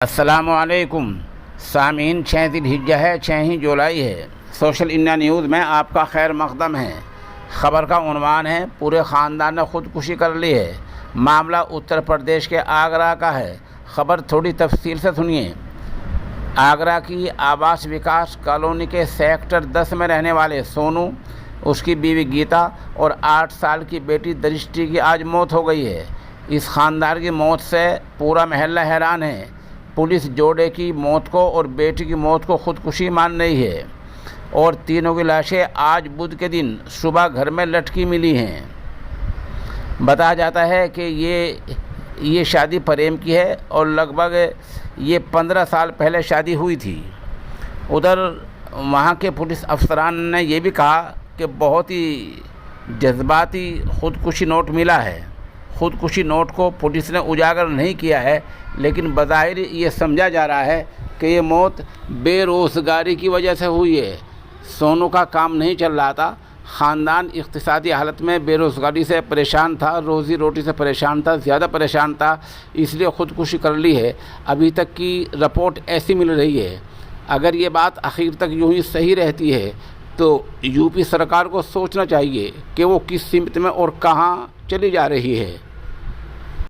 السلام علیکم سامعین، 6 ذی الحجہ ہے، 6 ہی جولائی ہے۔ سوشل انڈیا نیوز میں آپ کا خیر مقدم ہے۔ خبر کا عنوان ہے: پورے خاندان نے خودکشی کر لی ہے۔ معاملہ اتر پردیش کے آگرہ کا ہے۔ خبر تھوڑی تفصیل سے سنیے۔ آگرہ کی آواس وکاس کالونی کے سیکٹر 10 میں رہنے والے سونو، اس کی بیوی گیتا اور 8 سال کی بیٹی درشٹی کی آج موت ہو گئی ہے۔ اس خاندان کی موت سے پورا محلہ حیران ہے۔ پولیس جوڑے کی موت کو اور بیٹی کی موت کو خودکشی مان رہی ہے اور تینوں کی لاشیں آج بدھ کے دن صبح گھر میں لٹکی ملی ہیں۔ بتایا جاتا ہے کہ یہ شادی پریم کی ہے اور لگ بھگ یہ 15 سال پہلے شادی ہوئی تھی۔ ادھر وہاں کے پولیس افسران نے یہ بھی کہا کہ بہت ہی جذباتی خودکشی نوٹ ملا ہے۔ خودکشی نوٹ کو پولیس نے اجاگر نہیں کیا ہے، لیکن بظاہر یہ سمجھا جا رہا ہے کہ یہ موت بے روزگاری کی وجہ سے ہوئی ہے۔ سونو کا کام نہیں چل رہا تھا، خاندان اقتصادی حالت میں بے روزگاری سے پریشان تھا، روزی روٹی سے پریشان تھا، زیادہ پریشان تھا، اس لیے خودکشی کر لی ہے۔ ابھی تک کی رپورٹ ایسی مل رہی ہے۔ اگر یہ بات آخر تک یوں ہی صحیح رہتی ہے تو یو پی سرکار کو سوچنا چاہیے کہ وہ کس سمت میں اور کہاں چلی جا رہی ہے۔